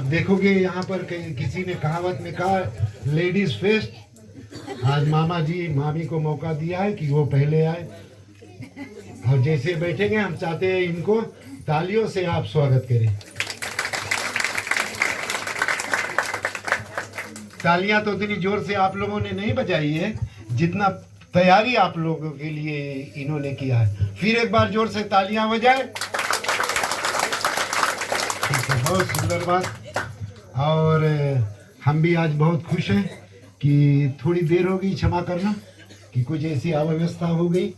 देखोगे यहाँ पर किसी ने कहावत में कहा लेडीज फर्स्ट। आज मामा जी मामी को मौका दिया है कि वो पहले आए, और जैसे बैठेंगे हम चाहते हैं इनको तालियों से आप स्वागत करें। तालियां तो इतनी जोर से आप लोगों ने नहीं बजाई है जितना तैयारी आप लोगों के लिए इन्होंने किया है। फिर एक बार जोर से तालियां बजाए। बहुत सुंदर बात। और हम भी आज बहुत खुश हैं कि थोड़ी देर हो गई, क्षमा करना कि कुछ ऐसी अव्यवस्था हो गई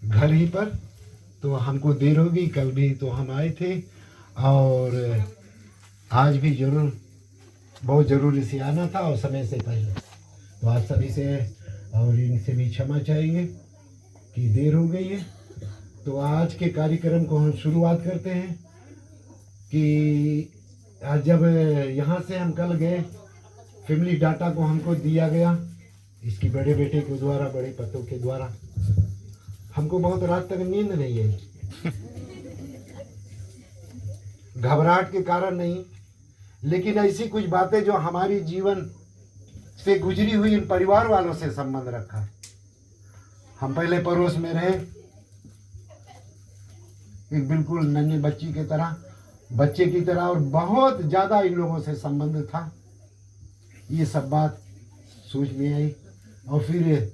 घर ही पर, तो हमको देर हो गई। कल भी तो हम आए थे और आज भी जरूर बहुत ज़रूरी से आना था और समय से पहले, तो आप सभी से और इनसे भी क्षमा चाहेंगे कि देर हो गई है। तो आज के कार्यक्रम को हम शुरुआत करते हैं कि आज जब यहाँ से हम कल गए, फैमिली डाटा को हमको दिया गया इसकी बड़े बेटे के द्वारा, बड़े पतों के द्वारा। हमको बहुत रात तक नींद नहीं आई, घबराहट के कारण नहीं, लेकिन ऐसी कुछ बातें जो हमारी जीवन से गुजरी हुई इन परिवार वालों से संबंध रखा। हम पहले पड़ोस में रहे, एक बिल्कुल नन्ही बच्चे की तरह, और बहुत ज़्यादा इन लोगों से संबंध था। ये सब बात सोच में आई और फिर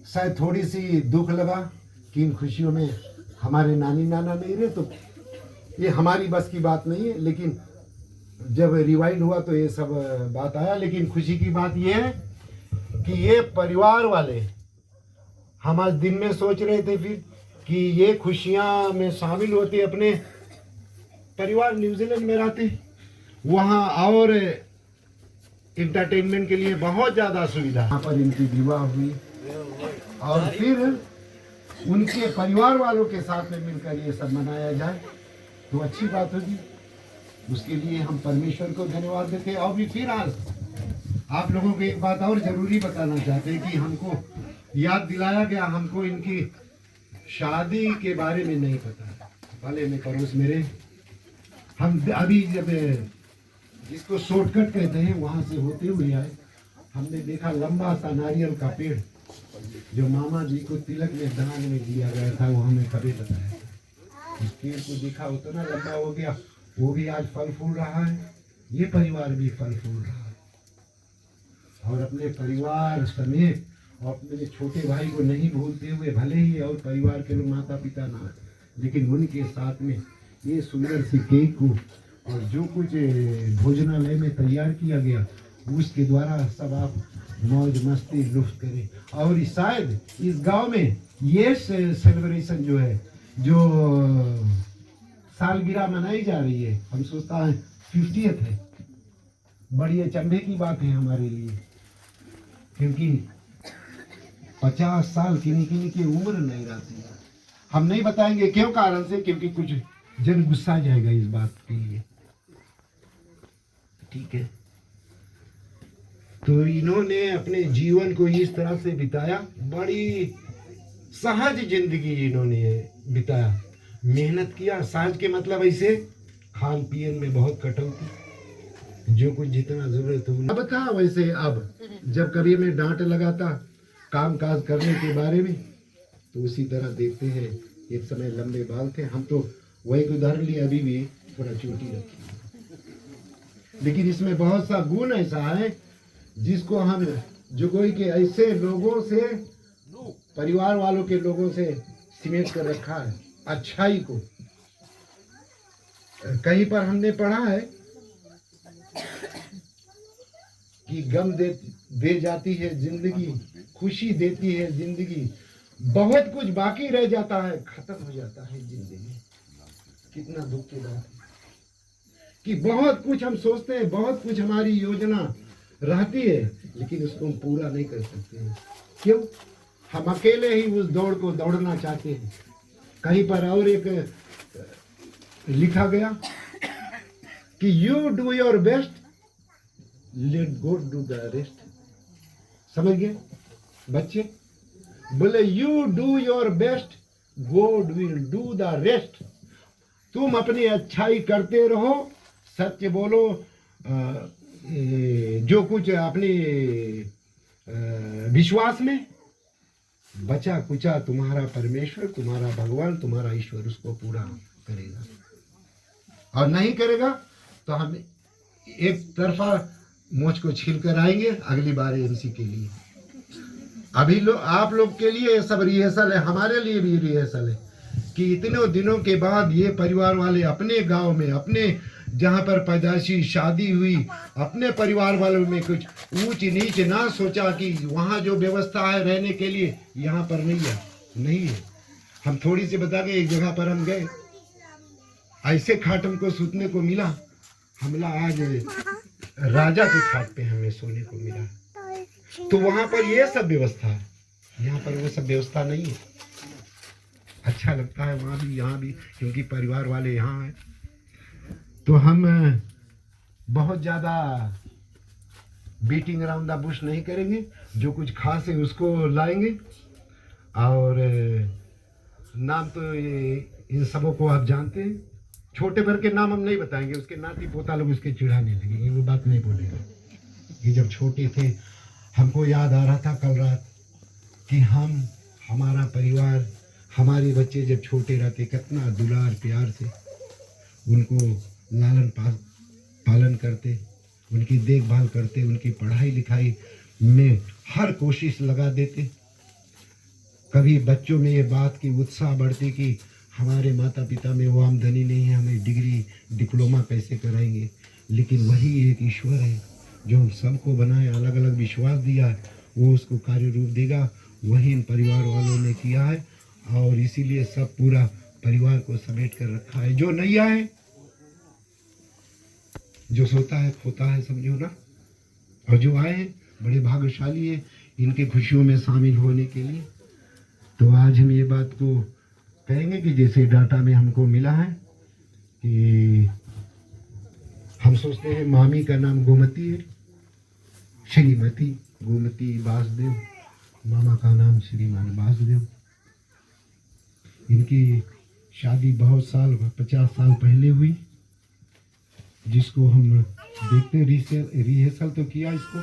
शायद थोड़ी सी दुख लगा कि इन खुशियों में हमारे नानी नाना नहीं रहे, तो ये हमारी बस की बात नहीं है। लेकिन जब रिवाइंड हुआ तो ये सब बात आया। लेकिन खुशी की बात ये है कि ये परिवार वाले, हम आज दिन में सोच रहे थे फिर कि ये खुशियां में शामिल होते, अपने परिवार न्यूजीलैंड में रहते, वहाँ और इंटरटेनमेंट के लिए बहुत ज़्यादा सुविधा। यहाँ पर इनकी विवाह हुई और फिर उनके परिवार वालों के साथ में मिलकर ये सब मनाया जाए तो अच्छी बात होगी। उसके लिए हम परमेश्वर को धन्यवाद देते हैं। और भी फिर आज आप लोगों को एक बात और जरूरी बताना चाहते हैं कि हमको याद दिलाया गया, हमको इनकी शादी के बारे में नहीं पता। भले में पड़ोस मेरे, हम अभी जब जिसको शॉर्टकट कहते हैं वहाँ से होते हुए आए, हमने देखा लंबा सा नारियल का पेड़ जो मामा जी को तिलक में दान में दिया गया था, वो हमें कभी बताया। इस पेड़ को देखा उतना लंबा हो गया, वो भी आज फल फूल रहा है, ये परिवार भी फल फूल रहा है। और अपने परिवार समेत और अपने छोटे भाई को नहीं भूलते हुए, भले ही और परिवार के लोग माता पिता ना, लेकिन उनके साथ में ये सुंदर सी केक को और जो कुछ भोजनालय में तैयार किया गया उसके द्वारा सब आप मौज मस्ती लुफ्त करें। और शायद इस गांव में ये सेलिब्रेशन जो है, जो सालगिरह मनाई जा रही है, हम सोचता है 50th है, बड़ी अचंभे की बात है हमारे लिए, क्योंकि 50 साल किन्हीं की उम्र नहीं रहती। हम नहीं बताएंगे क्यों कारण से, क्योंकि कुछ जन गुस्सा जाएगा इस बात के लिए, ठीक है। तो इन्होंने अपने जीवन को इस तरह से बिताया, बड़ी सहज जिंदगी इन्होंने बिताया, मेहनत किया। सहज के मतलब ऐसे खान पियन में बहुत कटौती, जो कुछ जितना जरूरत हो अब था वैसे। अब जब कभी मैं डांट लगाता काम काज करने के बारे में, तो उसी तरह देखते हैं एक समय लंबे बाल थे, हम तो वही उदाहरण लिए, अभी भी थोड़ा चोटी रखी, लेकिन इसमें बहुत सा गुण ऐसा है जिसको हम जुगोई के ऐसे लोगों से, परिवार वालों के लोगों से सिमेट कर रखा है। अच्छाई को कहीं पर हमने पढ़ा है कि गम दे जाती है जिंदगी, खुशी देती है जिंदगी, बहुत कुछ बाकी रह जाता है, खत्म हो जाता है जिंदगी। कितना दुख की बात है कि बहुत कुछ हम सोचते हैं, बहुत कुछ हमारी योजना रहती है, लेकिन उसको हम पूरा नहीं कर सकते हैं। क्यों? हम अकेले ही उस दौड़ को दौड़ना चाहते हैं। कहीं पर और एक लिखा गया कि you do your best, let God do the rest. समझ गए बच्चे? बोले you do your best, God will do the rest. तुम अपनी अच्छाई करते रहो, सत्य बोलो, जो कुछ अपनी विश्वास में बचा कुचा तुम्हारा परमेश्वर, तुम्हारा भगवान, तुम्हारा ईश्वर उसको पूरा करेगा। और नहीं करेगा तो हम एक तरफा मोच को छील कर आएंगे अगली बार एमसी के लिए। अभी आप लोग के लिए ये सब रिहर्सल है, हमारे लिए भी रिहर्सल है कि इतने दिनों के बाद ये परिवार वाले अपने गांव में, अपने जहाँ पर पैदाइशी शादी हुई, अपने परिवार वालों में कुछ ऊंच नीच ना सोचा कि वहाँ जो व्यवस्था है रहने के लिए यहाँ पर नहीं है। हम थोड़ी सी बता के एक जगह पर हम गए, ऐसे खाट हमको सूतने को मिला, हमला आज राजा के खाट पे हमें सोने को मिला। तो वहाँ पर ये सब व्यवस्था है, यहाँ पर वो सब व्यवस्था नहीं है। अच्छा लगता है वहाँ भी यहाँ भी, क्योंकि परिवार वाले यहाँ हैं। तो हम बहुत ज़्यादा बीटिंग अराउंड द बुश नहीं करेंगे, जो कुछ खास है उसको लाएंगे। और नाम तो ये इन सबों को आप जानते हैं, छोटे भर के नाम हम नहीं बताएंगे, उसके नाती पोता लोग उसके चिढ़ाने लगेंगे, वो बात नहीं बोलेंगे। कि जब छोटे थे हमको याद आ रहा था कल रात कि हमारा परिवार, हमारे बच्चे जब छोटे रहते कितना दुलार प्यार से उनको लालन पालन करते, उनकी देखभाल करते, उनकी पढ़ाई लिखाई में हर कोशिश लगा देते। कभी बच्चों में ये बात की उत्साह बढ़ती कि हमारे माता पिता में वो आमदनी नहीं है, हमें डिग्री डिप्लोमा कैसे कराएंगे। लेकिन वही एक ईश्वर है जो हम सबको बनाए, अलग अलग विश्वास दिया है, वो उसको कार्य रूप देगा। वही इन परिवार वालों ने किया है और इसीलिए सब पूरा परिवार को समेट कर रखा है। जो नैया है, जो सोता है खोता है, समझो ना। और जो आए हैं बड़े भाग्यशाली है इनके खुशियों में शामिल होने के लिए। तो आज हम ये बात को कहेंगे कि जैसे डाटा में हमको मिला है कि हम सोचते हैं मामी का नाम गोमती है, श्रीमती गोमती बासदेव, मामा का नाम श्रीमान बासदेव। इनकी शादी बहुत साल 50 साल पहले हुई, जिसको हम देखते रिहर्सल तो किया इसको,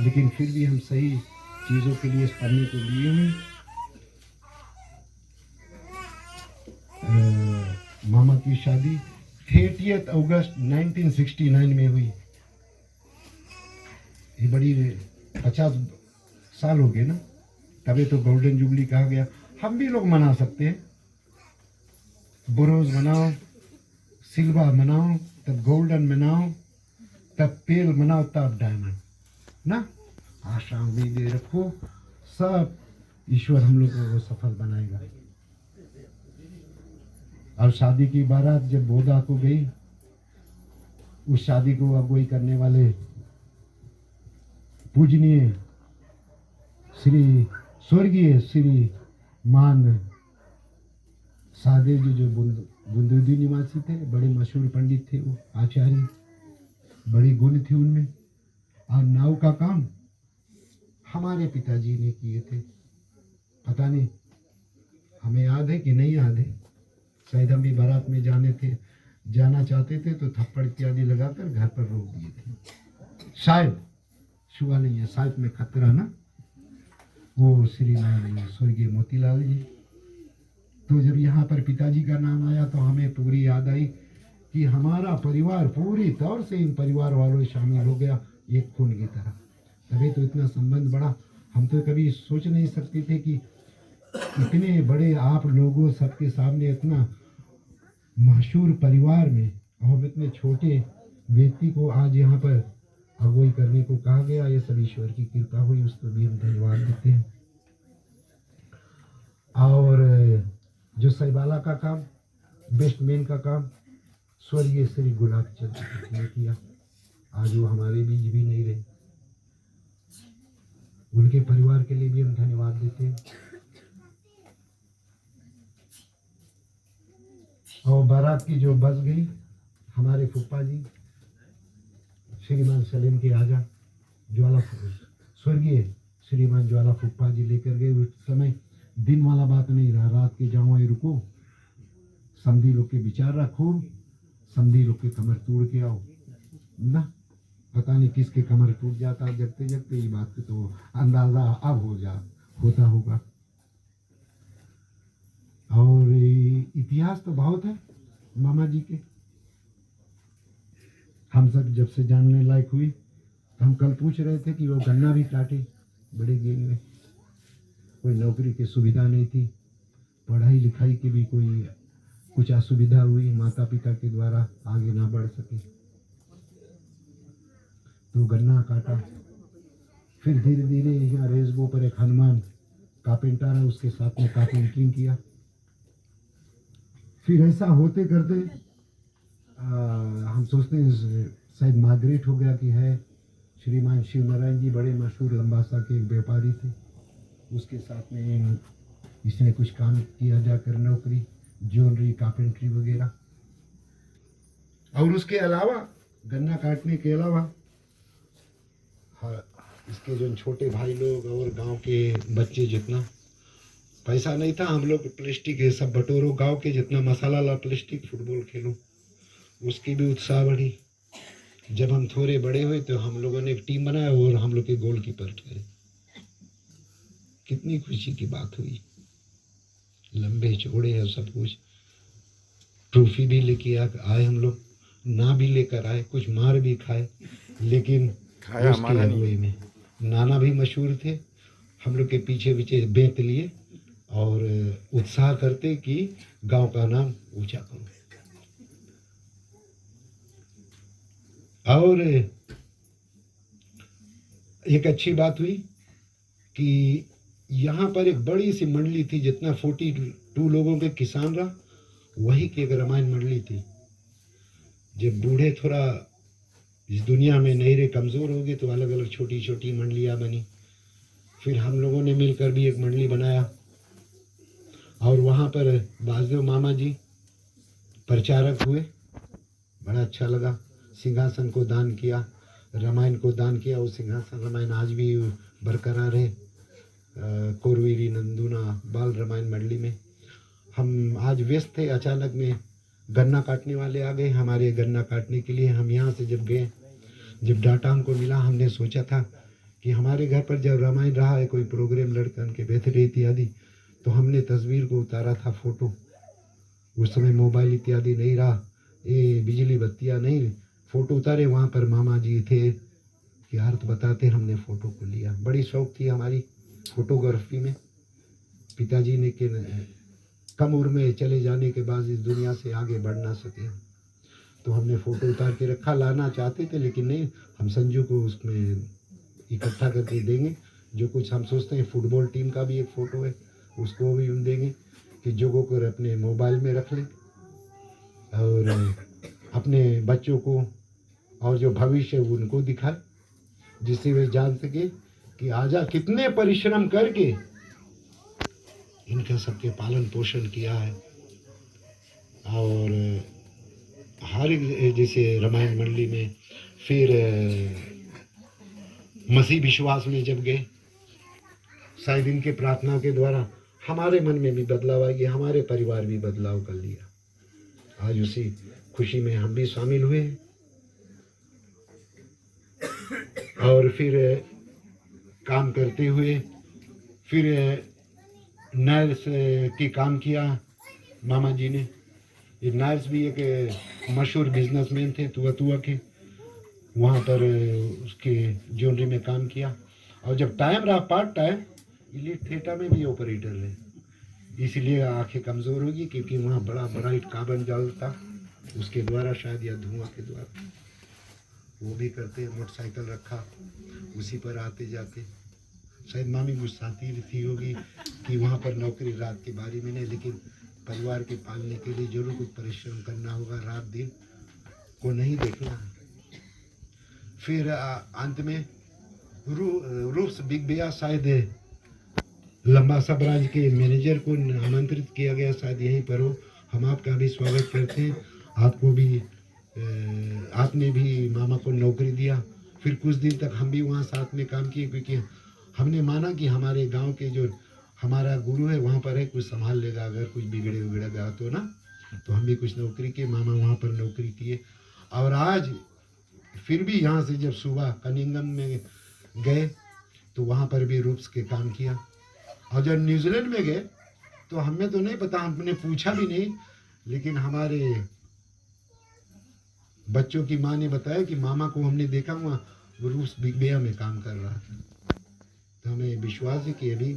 लेकिन फिर भी हम सही चीज़ों के लिए पढ़ने को लिए हुए। मामा की शादी 30 अगस्त 1969 में हुई। ये बड़ी 50 साल हो गए ना, तभी तो गोल्डन जुबली कहा गया। हम भी लोग मना सकते हैं, ब्रोंज मनाओ, सिल्वर मनाओ, तब गोल्डन मनाओ, तब पेल मनाओ, तब डायमंड ना। आशा उम्मीदें रखो, सब ईश्वर हम लोग को सफल बनाएगा। और शादी की बारात जब बोधा को गई, उस शादी को अगुवाई करने वाले पूजनीय श्री स्वर्गीय श्री मान सादेव जी, जो बुंदूदी निवासी थे, बड़े मशहूर पंडित थे, वो आचार्य, बड़ी गुण थी उनमें। और नाव का काम हमारे पिताजी ने किए थे। पता नहीं हमें याद है कि नहीं याद है, शायद हम भी बारात में जाना चाहते थे तो थप्पड़ इत्यादि लगाकर घर पर रोक दिए थे। शायद छुआ नहीं है, शायद में खतरा ना। वो श्री स्वर्गीय मोतीलाल जी। तो जब यहाँ पर पिताजी का नाम आया तो हमें पूरी याद आई कि हमारा परिवार पूरी तौर से इन परिवार वालों शामिल हो गया, एक खून की तरह। तभी तो इतना संबंध बढ़ा। हम तो कभी सोच नहीं सकते थे कि इतने बड़े आप लोगों सबके सामने इतना मशहूर परिवार में हम इतने छोटे व्यक्ति को आज यहाँ पर अगुवाई करने को कहा गया। ये सब ईश्वर की कृपा हुई, उसको भी हम धन्यवाद देते हैं। और जो सैबाला का काम, बेस्टमैन का काम स्वर्गीय श्री गुलाब चंद ने किया। आज वो हमारे बीच भी नहीं रहे, उनके परिवार के लिए भी हम धन्यवाद देते हैं। और बारात की जो बस गई, हमारे फूफा जी श्रीमान सलीम के आजा ज्वाला, स्वर्गीय श्रीमान ज्वाला फूफा जी लेकर गए। उस समय दिन वाला बात नहीं रहा, रात के जाओ रुको, समधी लोग के विचार रखो, समधी लोग के कमर तोड़ के आओ, ना पता नहीं किसके कमर टूट जाता जगते जगते, ये बात तो अंदाजा अब होता होगा। और इतिहास तो बहुत है मामा जी के। हम सब जब से जानने लायक हुई तो हम कल पूछ रहे थे कि वो गन्ना भी काटे बड़े गेंग में, कोई नौकरी की सुविधा नहीं थी, पढ़ाई लिखाई की भी कोई कुछ असुविधा हुई, माता पिता के द्वारा आगे ना बढ़ सके तो गन्ना काटा। फिर धीरे धीरे यहाँ रेसगो पर एक हनुमान कारपेंटर है, उसके साथ में कारपेंटरिंग किया। फिर ऐसा होते करते हम सोचते हैं शायद माइग्रेट हो गया कि है। श्रीमान शिव नारायण जी बड़े मशहूर लंबासा के एक व्यापारी थे, उसके साथ में इसने कुछ काम किया जाकर नौकरी, ज्वेलरी, कारपेंट्री वगैरह। और उसके अलावा गन्ना काटने के अलावा इसके जो छोटे भाई लोग और गांव के बच्चे, जितना पैसा नहीं था, हम लोग प्लास्टिक ये सब बटोरो, गांव के जितना मसाला ला प्लास्टिक, फुटबॉल खेलो, उसकी भी उत्साह बढ़ी। जब हम थोड़े बड़े हुए तो हम लोगों ने एक टीम बनाया और हम लोग के गोलकीपर ठहरे। कितनी खुशी की बात हुई, लंबे चौड़े है सब कुछ। ट्रॉफी भी लेके आए हम लोग, ना भी लेकर आए, कुछ मार भी खाए, लेकिन उसकी अगुवाई में नाना भी मशहूर थे। हम लोग के पीछे पीछे बेंत लिए और उत्साह करते कि गांव का नाम ऊंचा करो। और एक अच्छी बात हुई कि यहाँ पर एक बड़ी सी मंडली थी, जितना 42 लोगों के किसान रहा, वही की एक रामायण मंडली थी। जब बूढ़े थोड़ा इस दुनिया में नहीं रहे, कमज़ोर हो गए, तो अलग अलग छोटी छोटी मंडलियाँ बनी। फिर हम लोगों ने मिलकर भी एक मंडली बनाया और वहाँ पर बासदेव मामा जी प्रचारक हुए। बड़ा अच्छा लगा। सिंहासन को दान किया, रामायण को दान किया। वो सिंहासन रामायण आज भी बरकरार है कोरवीरी नंदुना बाल रामायण मंडली में। हम आज व्यस्त थे, अचानक में गन्ना काटने वाले आ गए हमारे गन्ना काटने के लिए। हम यहाँ से जब गए, जब डाटा हमको मिला, हमने सोचा था कि हमारे घर पर जब रामायण रहा है, कोई प्रोग्राम, लड़कन के बर्थडे इत्यादि, तो हमने तस्वीर को उतारा था, फ़ोटो। उस समय मोबाइल इत्यादि नहीं रहा, ये बिजली बत्तियाँ नहीं, फ़ोटो उतारे। वहाँ पर मामा जी थे कि अर्थ बताते, हमने फ़ोटो को लिया। बड़ी शौक थी हमारी फोटोग्राफी में। पिताजी ने के कम उम्र में चले जाने के बाद इस दुनिया से आगे बढ़ ना सके, तो हमने फ़ोटो उतार के रखा। लाना चाहते थे लेकिन नहीं, हम संजू को उसमें इकट्ठा करके देंगे। जो कुछ हम सोचते हैं, फुटबॉल टीम का भी एक फ़ोटो है, उसको भी हम देंगे कि जो को अपने मोबाइल में रख लें और अपने बच्चों को और जो भविष्य है उनको दिखाए, जिससे वे जान सके कि आजा कितने परिश्रम करके इनका सबके पालन पोषण किया है। और हर एक, जैसे रामायण मंडली में, फिर मसीह विश्वास में जब गए, शायद इनके प्रार्थना के द्वारा हमारे मन में भी बदलाव आ गया, हमारे परिवार भी बदलाव कर लिया। आज उसी खुशी में हम भी शामिल हुए। और फिर काम करते हुए फिर नर्स की काम किया मामा जी ने। ये नर्स भी एक मशहूर बिजनेसमैन थे तुआ के, वहाँ पर उसके ज्वेलरी में काम किया। और जब टाइम रहा पार्ट टाइम इलीट थिएटर में भी ऑपरेटर रहे, इसलिए आंखें कमज़ोर होगी, क्योंकि वहाँ बड़ा ब्राइट कार्बन जलता, उसके द्वारा शायद, या धुआं के द्वारा वो भी करते। मोटरसाइकिल रखा, उसी पर आते जाते। शायद मामी गुस्साती थी होगी कि वहाँ पर नौकरी रात की बारी में नहीं, लेकिन परिवार के पालने के लिए जरूर कुछ परिश्रम करना होगा, रात दिन को नहीं देखना है। फिर अंत में रूप्स बिग भैया, शायद लंबासा ब्रांच के मैनेजर को आमंत्रित किया गया, शायद यहीं पर हो। हम आपका भी स्वागत करते हैं। आपको भी आपने भी मामा को नौकरी दिया। फिर कुछ दिन तक हम भी वहाँ साथ में काम किए, क्योंकि हमने माना कि हमारे गांव के जो हमारा गुरु है वहाँ पर है, कुछ संभाल लेगा, अगर कुछ बिगड़ेगा तो ना। तो हम भी कुछ नौकरी किए, मामा वहाँ पर नौकरी किए। और आज फिर भी यहाँ से जब सुबह कनिंगम में गए तो वहाँ पर भी रूप्स के काम किया। और जब न्यूजीलैंड में गए तो हमें तो नहीं पता, हमने पूछा भी नहीं, लेकिन हमारे बच्चों की माँ ने बताया कि मामा को हमने देखा वहाँ रूप्स बिग बेया में काम कर रहा था। तो हमें विश्वास है कि अभी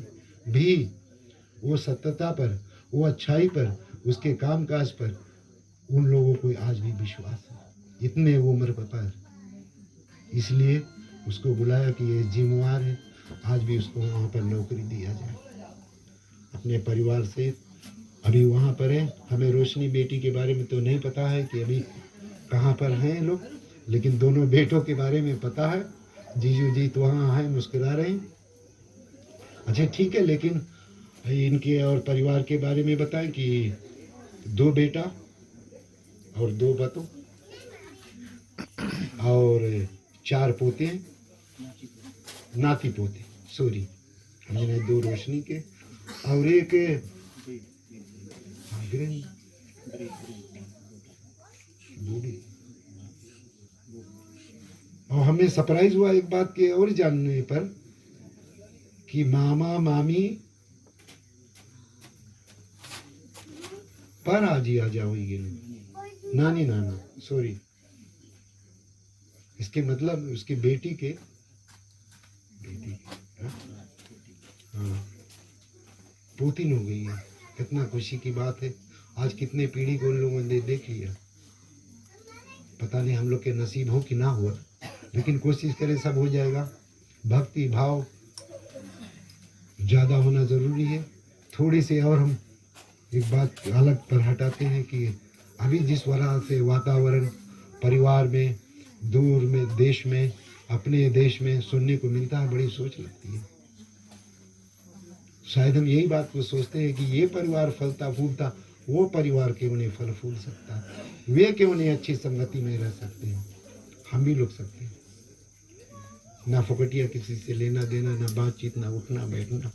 भी वो सत्यता पर, वो अच्छाई पर, उसके कामकाज पर उन लोगों को आज भी विश्वास है, इतने उम्र पर। इसलिए उसको बुलाया कि ये जिम्मेवार है, आज भी उसको वहाँ पर नौकरी दिया जाए अपने परिवार से। अभी वहाँ पर है। हमें रोशनी बेटी के बारे में तो नहीं पता है कि अभी कहाँ पर हैं लोग, लेकिन दोनों बेटों के बारे में पता है। जीजू जी तो वहाँ हैं, मुस्कुरा रहे हैं। अच्छा ठीक है, लेकिन इनके और परिवार के बारे में बताएं कि 2 बेटा और 2 बतों और 4 पोते हैं, नाती पोते, सॉरी हमने 2 रोशनी के और 1 बूढ़ी। और हमें सरप्राइज हुआ एक बात के और जानने पर कि मामा मामी पर आजी आ जाओगी, नानी नाना सॉरी, इसके मतलब उसकी बेटी के हाँ पोतीन हो गई है। कितना खुशी की बात है। आज कितने पीढ़ी को उन लोगों ने देख लिया। पता नहीं हम लोग के नसीब हो कि ना हुआ, लेकिन कोशिश करें सब हो जाएगा। भक्ति भाव ज़्यादा होना ज़रूरी है। थोड़ी से और हम एक बात अलग पर हटाते हैं कि अभी जिस वजह से वातावरण परिवार में, दूर में, देश में, अपने देश में सुनने को मिलता है, बड़ी सोच लगती है। शायद हम यही बात को सोचते हैं कि ये परिवार फलता फूलता, वो परिवार क्यों नहीं फल फूल सकता, वे क्यों नहीं अच्छी संगति में रह सकते हैं। हम भी लोग सकते हैं। ना फुकटिया किसी से लेना देना, ना बातचीत, ना उठना बैठना।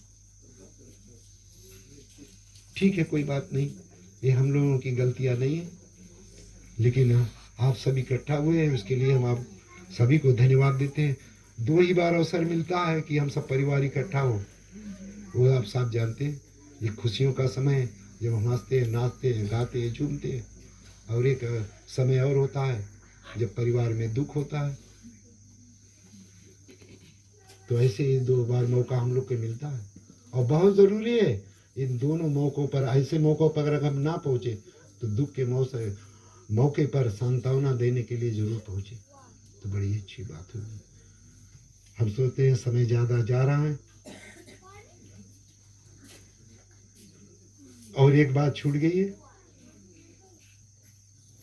ठीक है, कोई बात नहीं, ये हम लोगों की गलतियां नहीं है, लेकिन आप सभी इकट्ठा हुए हैं, उसके लिए हम आप सभी को धन्यवाद देते हैं। 2 ही बार अवसर मिलता है कि हम सब परिवार इकट्ठा हो, वो आप सब जानते हैं। ये खुशियों का समय है जब हम हंसते हैं, नाचते हैं, गाते हैं, झूमते हैं। और एक समय और होता है जब परिवार में दुख होता है। तो ऐसे ही 2 बार मौका हम लोग को मिलता है और बहुत ज़रूरी है इन दोनों मौक़ों पर। ऐसे मौक़ों पर अगर हम ना पहुँचे तो दुख के मौके पर सांत्वना देने के लिए जरूर पहुँचे, तो बड़ी अच्छी बात होगी। हम सोचते हैं समय ज़्यादा जा रहा है। और एक बात छूट गई है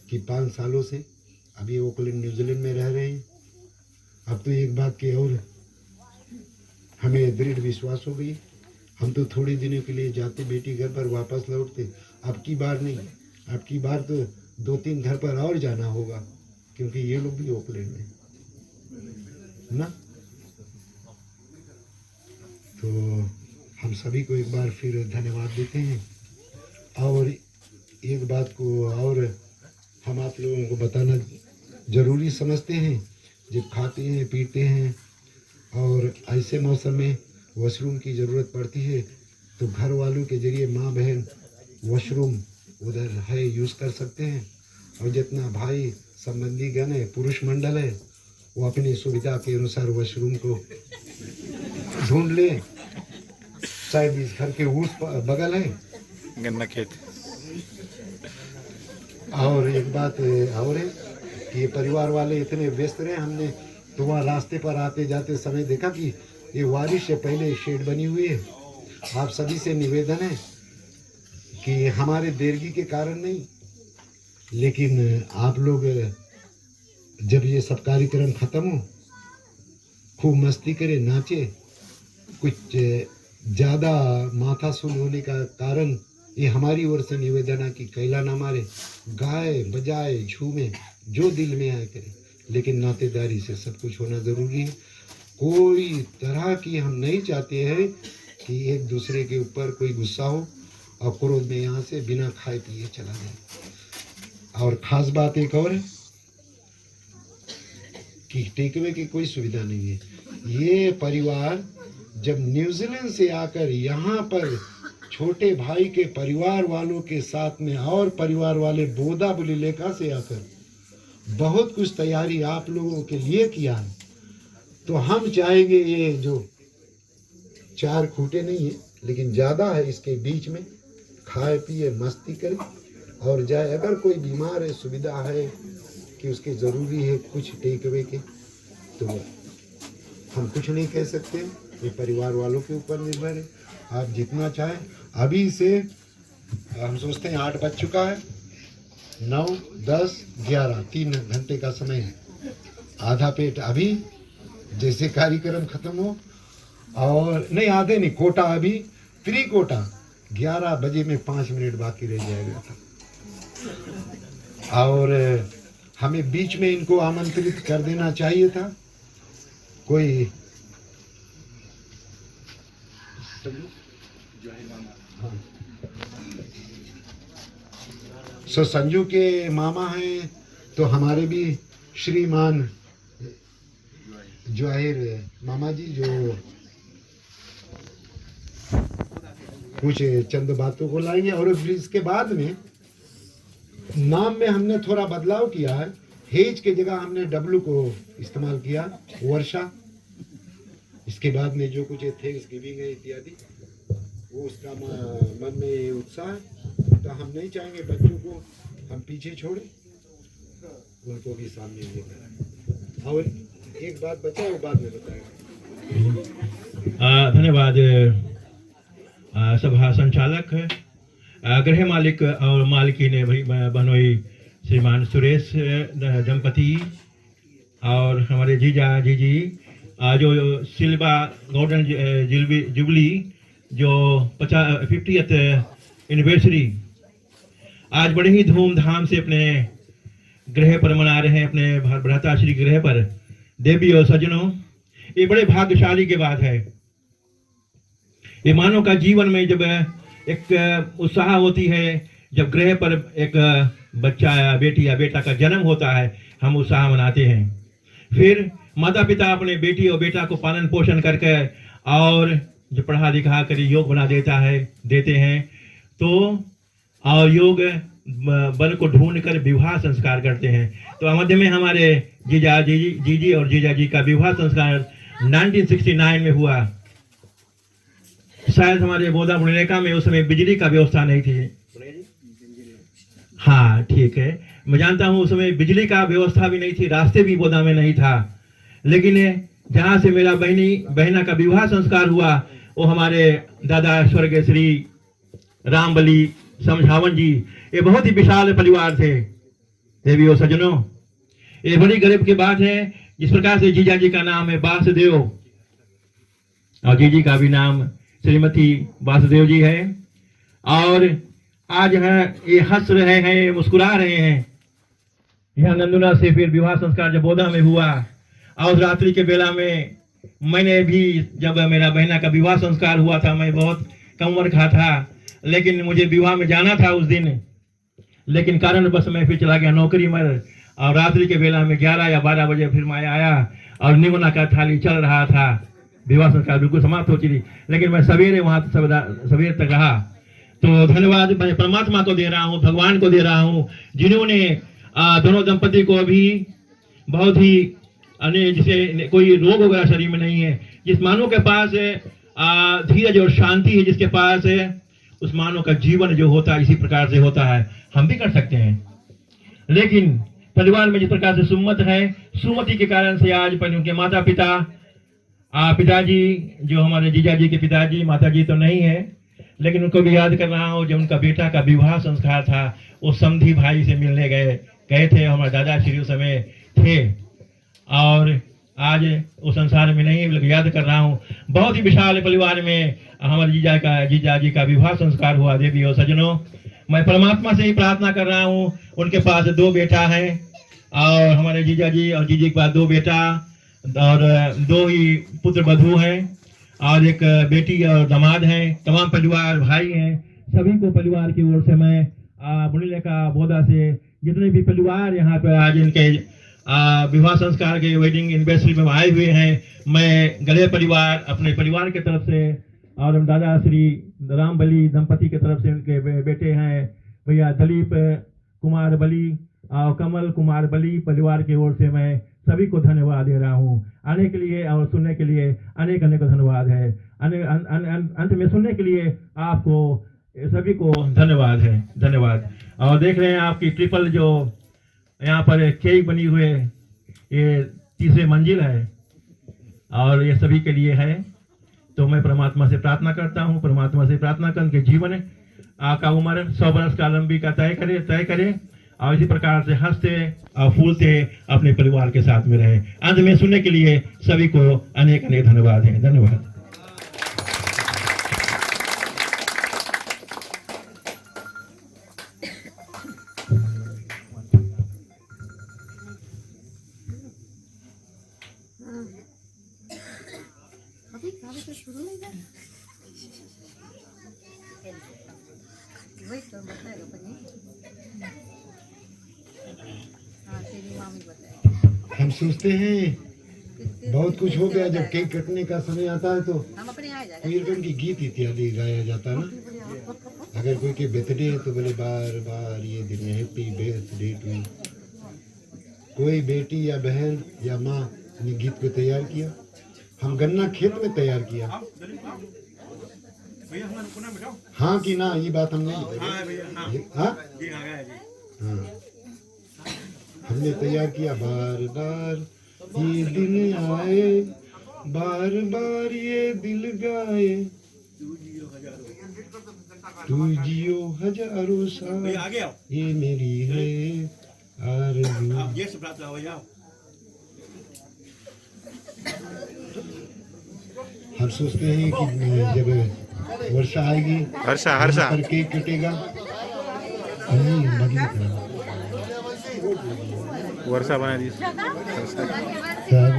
कि 5 सालों से अभी ओकलैंड न्यूजीलैंड में रह रहे हैं। अब तो एक बात की और हमें दृढ़ विश्वास हो गई। हम तो थोड़े दिनों के लिए जाते बेटी घर पर, वापस लौटते। अब की बार नहीं, अब की बार तो 2-3 घर पर और जाना होगा, क्योंकि ये लोग भी ओकलैंड में ना। तो हम सभी को एक बार फिर धन्यवाद देते हैं। और एक बात को और हम आप लोगों को बताना ज़रूरी समझते हैं, जब खाते हैं पीते हैं और ऐसे मौसम में वॉशरूम की ज़रूरत पड़ती है, तो घर वालों के ज़रिए माँ बहन वॉशरूम उधर है यूज़ कर सकते हैं। और जितना भाई संबंधी गण है, पुरुष मंडल है, वो अपनी सुविधा के अनुसार वॉशरूम को ढूंढ ले। शायद इस घर के उस बगल है गन्ना खेत। और एक बात और है कि ये परिवार वाले इतने व्यस्त रहे, हमने तो वहाँ रास्ते पर आते जाते समय देखा कि ये बारिश से पहले शेड बनी हुई है। आप सभी से निवेदन है कि हमारे देरगी के कारण नहीं, लेकिन आप लोग जब ये सब कार्यक्रम ख़त्म हो, खूब मस्ती करें, नाचे। कुछ ज़्यादा माथा सुन होने का कारण ये हमारी ओर से निवेदन है कि कैला ना मारे, गाए बजाए झूमे, जो दिल में आए करें, लेकिन नातेदारी से सब कुछ होना ज़रूरी है। कोई तरह की हम नहीं चाहते हैं कि एक दूसरे के ऊपर कोई गुस्सा हो और क्रोध में यहाँ से बिना खाए पिए चला जाए। और ख़ास बात एक और है कि टेकअवे की कोई सुविधा नहीं है। ये परिवार जब न्यूजीलैंड से आकर यहाँ पर छोटे भाई के परिवार वालों के साथ में और परिवार वाले बोदा बुलिलेखा से आकर बहुत कुछ तैयारी आप लोगों के लिए किया है, तो हम चाहेंगे ये जो 4 खूंटे नहीं है लेकिन ज़्यादा है, इसके बीच में खाए पिए मस्ती करें और जाए। अगर कोई बीमार है, सुविधा है कि उसके ज़रूरी है कुछ टेक अवे के, तो हम कुछ नहीं कह सकते, ये परिवार वालों के ऊपर निर्भर है। आप जितना चाहें। अभी से हम सोचते हैं 8 बज चुका है, 9, 10, 11 3 घंटे का समय है। आधा पेट अभी जैसे कार्यक्रम खत्म हो, और नहीं आधे नहीं, कोटा अभी 3 कोटा 11 बजे में 5 मिनट बाकी रह जाएगा था। और हमें बीच में इनको आमंत्रित कर देना चाहिए था। कोई सो संजू के मामा हैं, तो हमारे भी श्रीमान जवाहिर मामा जी जो कुछ चंद बातों को लाएंगे। और फिर इसके बाद में नाम में हमने थोड़ा बदलाव किया है। हेज के जगह हमने डब्लू को इस्तेमाल किया, वर्षा। इसके बाद में जो कुछ थैंक्सगिविंग है इत्यादि, वो उसका मन में उत्साह है, तो हम नहीं चाहेंगे बच्चों को हम पीछे छोड़े, उनको भी सामने ले करें। और एक बात बचा वो बाद में बताएगा। धन्यवाद सभा संचालक, गृह मालिक और मालिकी ने बनोई श्रीमान सुरेश दंपति और हमारे जीजा जीजी, जो सिल्वा गोल्डन जुबली जो 50th एनिवर्सरी आज बड़े ही धूमधाम से अपने गृह पर मना रहे हैं, अपने भ्राताश्री गृह पर। देवी और सज्जनों, ये बड़े भाग्यशाली की बात है। ये मानव का जीवन में जब एक उत्साह होती है, जब गृह पर एक बच्चा या बेटा का जन्म होता है, हम उत्साह मनाते हैं। फिर माता पिता अपने बेटी और बेटा को पालन पोषण करके और जो पढ़ा लिखा कर योग बना देते हैं, तो और योग बल को ढूंढ कर विवाह संस्कार करते हैं। तो मध्य में हमारे जीजी और जीजा जी का विवाह संस्कार 1969 में हुआ। शायद हमारे बोदा बुलिलेखा में उस समय बिजली का व्यवस्था नहीं थी। हाँ ठीक है, मैं जानता हूँ उस समय बिजली का व्यवस्था भी नहीं थी, रास्ते भी बोदा में नहीं था। लेकिन जहाँ से मेरा बहना का विवाह संस्कार हुआ, वो हमारे दादा स्वर्गीय श्री रामबली समझावन जी, ये बहुत ही विशाल परिवार थे। देवी और सज्जनों, ये बड़ी गर्व की बात है। जिस प्रकार से जीजा जी का नाम है वासुदेव और जीजी का भी नाम श्रीमती वासुदेव जी है, और आज है ये हंस रहे हैं, मुस्कुरा रहे हैं। यहाँ नंदुना से फिर विवाह संस्कार जब बोधा में हुआ, और रात्रि के बेला में मैंने भी, जब मेरा बहना का विवाह संस्कार हुआ था, मैं बहुत कम उम्र का था, लेकिन मुझे विवाह में जाना था उस दिन, लेकिन कारण बस मैं फिर चला गया नौकरी में। और रात्रि के बेला में 11 या 12 बजे फिर मैं आया और निमोना का थाली चल रहा था, विवाह संस्कार बिल्कुल समाप्त हो चुकी, लेकिन मैं सवेरे वहां सवेरे तक रहा। तो धन्यवाद मैं परमात्मा को दे रहा हूँ, भगवान को दे रहा हूँ, जिन्होंने दोनों दंपति को अभी बहुत ही जिसे कोई रोग वगैरह शरीर में नहीं है, जिस मानव के पास धीरज और शांति है, जिसके पास है, उस मानव का जीवन जो होता है इसी प्रकार से होता है। हम भी कर सकते हैं, लेकिन परिवार में जिस प्रकार से सुमत है, सुमति के कारण से आज पर उनके माता पिता, पिताजी जो हमारे जीजा जी के पिताजी, माता जी तो नहीं है, लेकिन उनको भी याद कर रहा हूँ। जब उनका बेटा का विवाह संस्कार था, वो समधी भाई से मिलने गए थे, हमारे दादा श्री उस समय थे, और आज वो संसार में नहीं, लेकिन याद कर रहा हूँ। बहुत ही विशाल परिवार में हमारे जीजा जी का विवाह संस्कार हुआ। देवी और सज्जनों, मैं परमात्मा से ही प्रार्थना कर रहा हूँ, उनके पास 2 बेटा है, और हमारे जीजा जी और जीजी के पास 2 बेटा और 2 ही पुत्र वधू हैं, और एक बेटी और दामाद हैं। तमाम परिवार भाई हैं, सभी को परिवार की ओर से मैं बुलिलेखा बोदा से जितने भी परिवार यहाँ पे आज इनके विवाह संस्कार के वेडिंग एनिवर्सरी में आए हुए हैं। मैं गले परिवार, अपने परिवार की तरफ से और दादा श्री राम बली दंपति की तरफ से, उनके बेटे हैं भैया दिलीप कुमार बली और कमल कुमार बली परिवार की ओर से मैं सभी को धन्यवाद दे रहा हूँ। आने के लिए और सुनने के लिए अनेक अनेक धन्यवाद है। अंत में सुनने के लिए आपको सभी को धन्यवाद है, धन्यवाद। और देख रहे हैं आपकी ट्रिपल जो यहाँ पर केक बनी हुई है, ये 3री मंजिल है और ये सभी के लिए है। तो मैं परमात्मा से प्रार्थना करता हूँ, परमात्मा से प्रार्थना कर के जीवन आपका उम्र 100 वर्ष का लंबी का तय करे और इसी प्रकार से हंसते और फूलते अपने परिवार के साथ में रहे। अंत में सुनने के लिए सभी को अनेक अनेक धन्यवाद है, धन्यवाद। अभी तो शुरू नहीं था। वही तो बताएगा पत्नी। हाँ तेरी मामी बताएगी। हम सोचते हैं बहुत कुछ हो गया, जब केक कटने का समय आता है तो हम अपने यहाँ जाएगा। कोई रकम की गीत इत्यादि गाया जाता है ना। अगर कोई के बर्थडे है तो बोले बार बार ये दिन हैप्पी बर्थडे टू यू। कोई बेटी या बहन या माँ ने गीत को तैयार किया, हम गन्ना खेत में तैयार किया। हाँ कि ना, ये बात हम नहीं बताई। हाँ हाँ, हमने तैयार किया। बार बार ये दिन आए, बार बार ये दिल गाए, तू जियो हजारों साल, ये मेरी है आरज़ू। हम सोचते हैं कि जब वर्षा आएगी, हर्षा पर केक कटेगा। नहीं, बदली था। वर्षा बना दी सब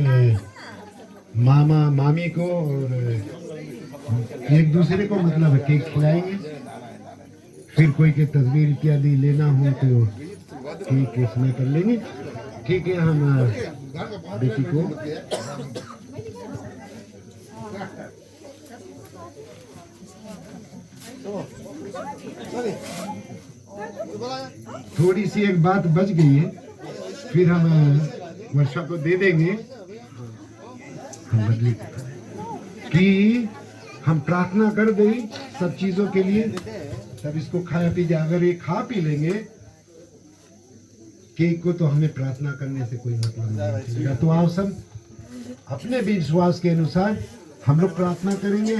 मामा मामी को और एक दूसरे को मतलब केक खिलाएंगे। फिर कोई के तस्वीर इत्यादि लेना हो तो केक इसमें कर लेंगे। ठीक है, हम बेटी को थोड़ी सी एक बात बच गई है, फिर हम वर्षा को दे देंगे। हम बदली कि हम प्रार्थना कर दें सब चीजों के लिए, तब इसको खाया पी जाए। अगर ये खा पी लेंगे केक को तो हमें प्रार्थना करने से कोई मतलब नहीं। तो आप सब अपने भी विश्वास के अनुसार हम लोग प्रार्थना करेंगे।